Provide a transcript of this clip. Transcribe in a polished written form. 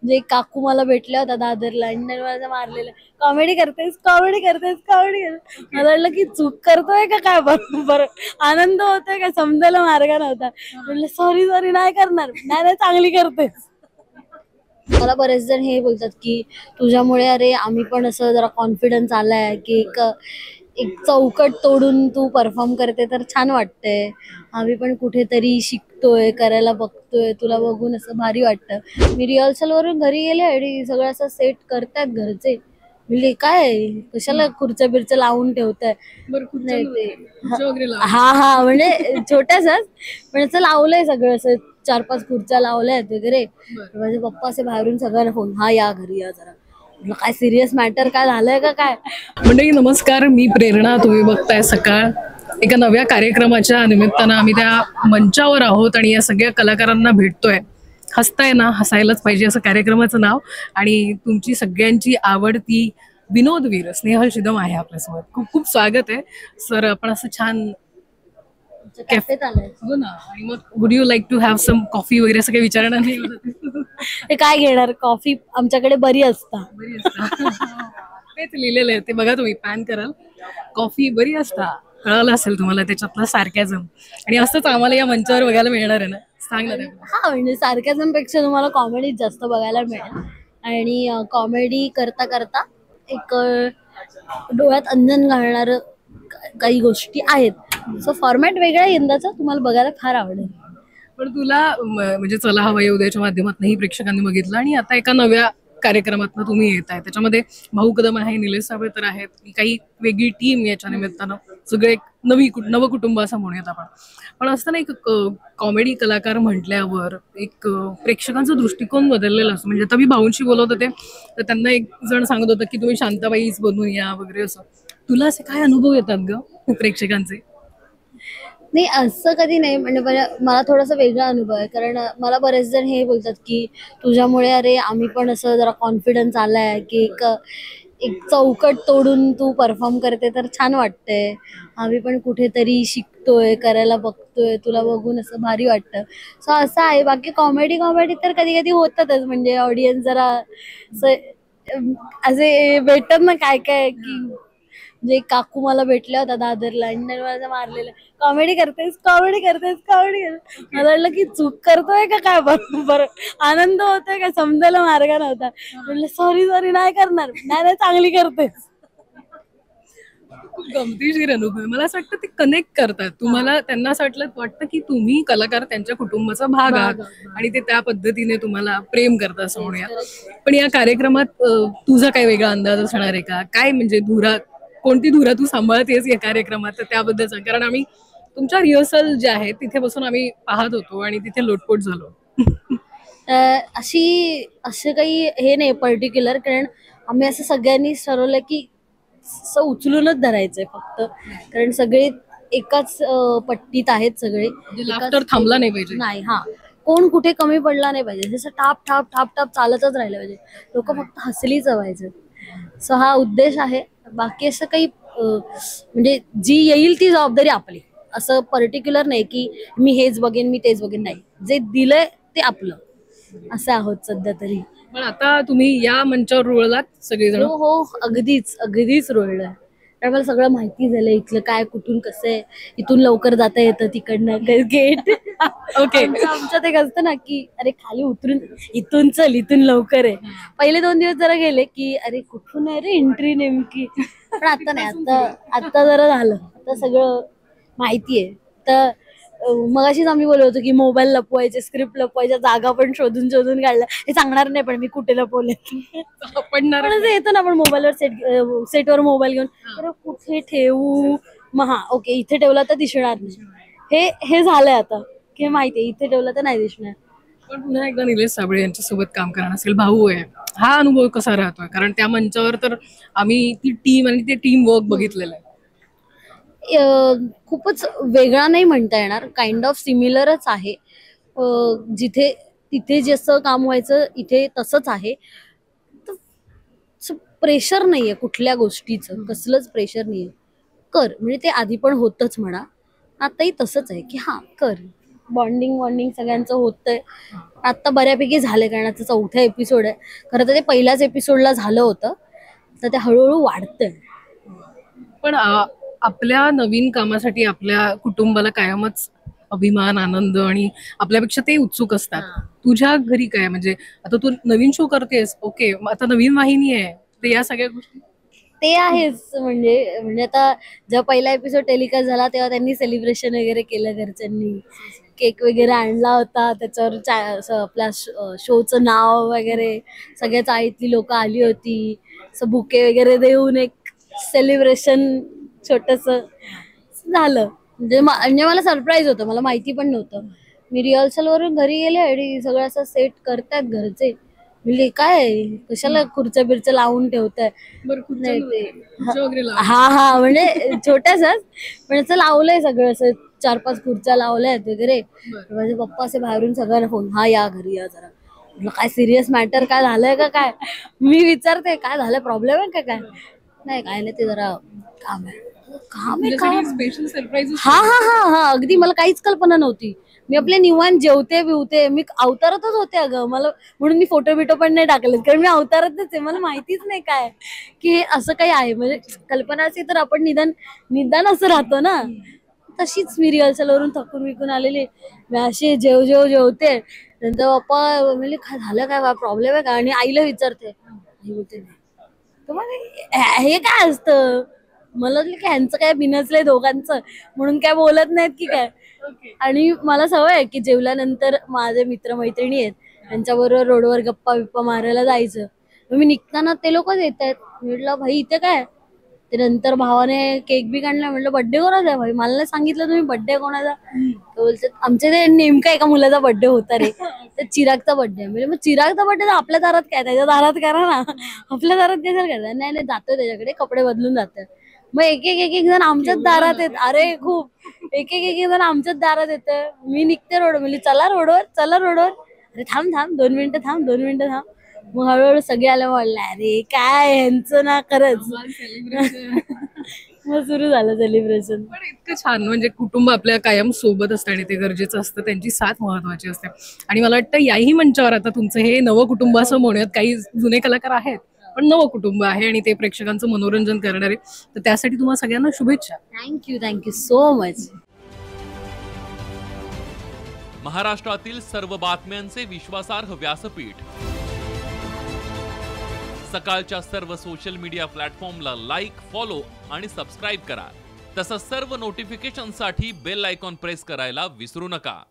जे काकू मला भेटल्या होत्या दादरला आणि त्यांनी मला मारलेलं, कॉमेडी करतेस कॉमेडी करतेस कॉमेडी करतेस. मला वाटलं की चूक करतोय का काय, बरोबर आनंद होतोय का समजायला मार्ग नव्हता. म्हटलं सॉरी सॉरी नाही करणार, नाही नाही चांगली करतेस. मला बरेच जण हे बोलतात की तुझ्यामुळे अरे आम्ही पण असं जरा कॉन्फिडन्स आलाय की एक एक चौकट तोडून तू परफॉर्म करते तर छान वाटतंय. आम्ही पण कुठेतरी शिकतोय, करायला बघतोय, तुला बघून असं भारी वाटतं. मी रिहर्सल वरून घरी गेले आणि सगळं असं सेट करतायत घरचे. म्हणजे काय कशाला खुर्च्या बिरच्या लावून ठेवताय. नाही ते हा हा म्हणजे छोट्याशाच, पण असं लावलंय सगळं असं 4-5 खुर्च्या लावल्यात वगैरे. माझे पप्पा असे बाहेरून सगळ्यांना फोन, हा या घरी या जरा. म्हटलं काय सिरियस मॅटर काय झालंय का काय. मंडळी नमस्कार, मी प्रेरणा. तुम्ही बघताय सकाळ. एका नव्या कार्यक्रमाच्या निमित्तानं आम्ही त्या मंचावर आहोत आणि या सगळ्या कलाकारांना भेटतोय. हसताय ना, हसायलाच पाहिजे असं कार्यक्रमाचं नाव. आणि तुमची सगळ्यांची आवडती विनोदवीर स्नेहल शिदम आहे आपल्यासोबत. खूप खूप स्वागत आहे सर. आपण असं छान कॅफेत आलंय. हो ना. आणि मग would you like to have some coffee वगैरे असं काही विचारणार नाही? ते काय घेणार, कॉफी आमच्याकडे बरी असता. तेच लिहिलेलं आहे ते बघा, तुम्ही पॅन कराल. कॉफी बरी असता, कळालं असेल तुम्हाला त्याच्यातलं सार्कॅझम. आणि असंच आम्हाला या मंचावर बघायला मिळणार आहे ना, सांगणार आहे. हा म्हणजे सार्कॅझम पेक्षा तुम्हाला कॉमेडी जास्त बघायला मिळेल. आणि कॉमेडी करता करता एक डोळ्यात अंजन घालणार काही गोष्टी आहेत. सो फॉर्मॅट वेगळा आहे यंदाचा, तुम्हाला बघायला फार आवडेल. पण तुला म्हणजे चला हवा येऊ द्याच्या माध्यमातूनही प्रेक्षकांनी बघितलं आणि आता एका नव्या कार्यक्रमातनं तुम्ही येत आहे. त्याच्यामध्ये भाऊ कदम आहे, निलेश साबळे आहेत, काही वेगळी टीम याच्या निमित्तानं. सगळे एक नवकुटुंब असं म्हणूयात आपण. पण असतं ना, एक कॉमेडी कलाकार म्हटल्यावर एक प्रेक्षकांचा दृष्टिकोन बदललेला असतो. म्हणजे आता मी भाऊंशी बोलत होते तर त्यांना एक जण सांगत होतं की तुम्ही शांताबाईच बनून या वगैरे असं. तुला असे काय अनुभव येतात ग प्रेक्षकांचे? नाही असं कधी नाही, म्हणजे मला थोडासा वेगळा अनुभव आहे. कारण मला बरेच जण हे बोलतात की तुझ्यामुळे अरे आम्ही पण असं जरा कॉन्फिडन्स आलाय की एक एक चौकट तोडून तू परफॉर्म करते तर छान वाटतंय. आम्ही पण कुठेतरी शिकतोय, करायला बघतोय, तुला बघून असं भारी वाटतं. सो असं आहे. बाकी कॉमेडी कॉमेडी तर कधी कधी होतातच. म्हणजे ऑडियन्स जरा असं असे भेटतात ना काय काय की जे काकू मला भेटल्या होत्या दादरला आणि त्यांनी मला मारलेलं, कॉमेडी करतेस कॉमेडी करतेस कॉमेडी करतेस. मला वाटलं की चूक करतोय का काय, बरोबर आनंद होतोय का समजायला मार्ग नव्हता. म्हटलं सॉरी सॉरी नाही करणार, नाही नाही चांगली करतेस. खूप गमतीशीर अनुभव आहे. मला असं वाटतं ते कनेक्ट करतात तुम्हाला. त्यांना असं वाटतं की तुम्ही कलाकार त्यांच्या कुटुंबाचा भाग आहात आणि ते त्या पद्धतीने तुम्हाला प्रेम करतात असं म्हणूया. पण या कार्यक्रमात तुझा काही वेगळा अंदाज असणार आहे का? काय म्हणजे कोणती धुरा तू सांभाळतेस या कार्यक्रमात, तर त्याबद्दल सांग. कारण आम्ही तुमच्या रिहर्सल ज्या आहेत तिथे बसून आम्ही पाहत होतो आणि तिथे लोटपोट झालो. असं काही हे नाही पर्टिक्युलर. कारण आम्ही असं सगळ्यांनी ठरवलं की असं उचलूनच धरायचंय फक्त. कारण सगळे एकाच पट्टीत आहेत सगळे. लाफ्टर थांबला नाही पाहिजे. नाही, हा कोण कुठे कमी पडला नाही पाहिजे. जसं टाप टाप टाप टाप चालतच राहिलं पाहिजे. लोक फक्त हसलीच व्हायचं. सो हा उद्देश आहे. बाकी असं काही म्हणजे जी येईल ती जबाबदारी आपली. असं पर्टिक्युलर नाही की मी हेच बघेन मी तेच बघेन, नाही. जे दिलंय ते आपलं असं आहोत सध्या तरी. पण आता तुम्ही या मंचावर रुळलात सगळेजण? हो हो, अगदीच अगदीच रोळलंय. कारण मला सगळं माहिती झालं इथलं काय कुठून कसं आहे. इथून लवकर जाता येतं तिकडनं गेट. ओके. आमच्यात एक असतं ना की अरे खाली उतरून इथून चल, इथून लवकर आहे. पहिले 2 दिवस जरा गेले की अरे कुठून आहे रे एंट्री नेमकी. पण आता नाही, आता जरा झालं. आता सगळं माहितीये. तर मगाशीच आम्ही बोललो होतो की मोबाईल लपवायचे, स्क्रिप्ट लपवायच्या जागा पण शोधून शोधून काढल्या. हे सांगणार नाही पण मी कुठे लपवले. पण असं येतो ना आपण मोबाईलवर सेटवर मोबाईल घेऊन, तर कुठे ठेवू. मग हा ओके इथे ठेवला तर दिसणार नाही. हे झालंय आता की माहितीये इथे ठेवलं तर नाही दिसणार. पण पुन्हा एकदा निलेश साबळे यांच्यासोबत काम करणार असेल, भाऊ आहे, हा अनुभव कसा राहतोय? कारण त्या मंचावर तर आम्ही ती टीम आणि ते टीम वर्क बघितलेलं आहे. खूपच वेगळा नाही म्हणता येणार, काइंड ऑफ सिमिलरच आहे. जिथे तिथे जसं काम व्हायचं इथे तसंच आहे. प्रेशर नाहीये कुठल्या गोष्टीचं, कसलंच प्रेशर नाहीये. कर म्हणजे ते आधी पण होतच म्हणा, आताही तसंच आहे की हा कर. बॉन्डिंग सगळ्यांचं होतंय. आता बऱ्यापैकी झालंय कारण आता 4था एपिसोड आहे. खरं तर ते पहिल्याच एपिसोडला झालं होतं, तर ते हळूहळू वाढतंय. पण आपल्या नवीन कामासाठी आपल्या कुटुंबाला कायमच अभिमान, आनंद आणि आपल्यापेक्षा ते उत्सुक असतात. तुझ्या घरी काय, म्हणजे आता तू नवीन शो करतेस, ओके, आता नवीन वाहिनी आहे, तर या सगळ्या गोष्टी ते आहेच. म्हणजे आता जेव्हा पहिला एपिसोड टेलिकास्ट झाला तेव्हा त्यांनी सेलिब्रेशन वगैरे केलं घरच्यांनी. केक वगैरे आणला होता, त्याच्यावर असं आपल्या शोचं नाव वगैरे, सगळ्या चाळीतली लोक आली होती, असं बुके वगैरे देऊन एक सेलिब्रेशन छोटस झालं. म्हणजे मला सरप्राईज होतं, मला माहिती पण नव्हतं. मी रिहर्सल वरून घरी गेले आणि सगळं असं सेट करतायत घरचे. म्हणजे काय कशाला खुर्च्या बिरच्या लावून ठेवताय. नाही ते हा म्हणजे छोट्यासाच, पण असं लावलंय सगळं, असं 4-5 खुर्च्या लावल्यात वगैरे. माझे पप्पा असे बाहेरून सगळ्यांना फोन, हा या घरी या जरा. म्हटलं काय सिरियस मॅटर काय झालंय का काय, मी विचारते काय झालंय, प्रॉब्लेम आहे का काय. नाही काय नाही, ते जरा काम आहे. काम आहे काम. Special surprise. हा हा हा हा अगदी, मला काहीच कल्पना नव्हती. मी आपले निवांत जेवते बिवते, मी अवतारातच होते अगं, मला म्हणून मी फोटो बिटो पण नाही टाकले, कारण मी अवतारातच आहे. मला माहितीच नाही काय की हे असं काही आहे. म्हणजे कल्पना असते तर आपण निदान असं राहतो ना. तशीच मी रिहर्सल वरून थकून विकून आलेली, मी अशी जेवते. नंतर पप्पा म्हणले काय झालं, काय प्रॉब्लेम आहे का, आणि आईला विचारते. आई बोलते तर मग हे काय असतं. मला वाटलं की ह्यांचं काय बिनसलंय दोघांचं म्हणून काय बोलत नाहीत की काय. आणि मला सवय आहे की जेवल्यानंतर माझे मित्रमैत्रिणी आहेत त्यांच्याबरोबर रोडवर गप्पा बिप्पा मारायला जायचं. मग मी निघताना ते लोकच येत आहेत. म्हटलं भाई इथे काय. ते नंतर भावाने केक बी काढला. म्हटलं बर्थडे कोणाचा आहे भाई, मला नाही सांगितलं तुम्ही बर्थडे कोणाचा. बोलतात आमच्या ते नेमका एका मुलाचा बर्थडे होता रे, तर चिरागचा बर्थडे. म्हणजे मग चिरागचा बर्थडे तर आपल्या दारात काय, त्याच्या दारात करा ना, आपल्या दारात कशाला करतात. नाही जातोय त्याच्याकडे, कपडे बदलून जातोय. मग एक जण आमच्याच दारात येत. अरे खूप एक जण आमच्याच दारात येत. मी निघते रोड, म्हणजे चला रोडवर. अरे थांब 2 मिनिटं थांब. मग हळूहळू सगळे आले, म्हणलं अरे काय यांचं ना खरंच. मग सुरू झालं सेलिब्रेशन. पण इतकं छान, म्हणजे कुटुंब आपल्या कायम सोबत असतं आणि ते गरजेचं असतं, त्यांची साथ महत्वाची असते. आणि मला वाटतं याही मंचावर आता तुमचं हे नवं कुटुंब असं म्हणूयात, काही जुने कलाकार आहेत पण नवं कुटुंब आहे आणि ते प्रेक्षकांचं मनोरंजन करणारे, तर त्यासाठी तुम्हाला सगळ्यांना शुभेच्छा. Thank you so much. महाराष्ट्रातील सर्व बातम्यांचे विश्वासार्ह व्यासपीठ, सकाळच्या सर्व सोशल मीडिया प्लॅटफॉर्मला लाईक, फॉलो आणि सबस्क्राईब करा. तसंच सर्व नोटिफिकेशनसाठी बेल आयकॉन प्रेस करायला विसरू नका.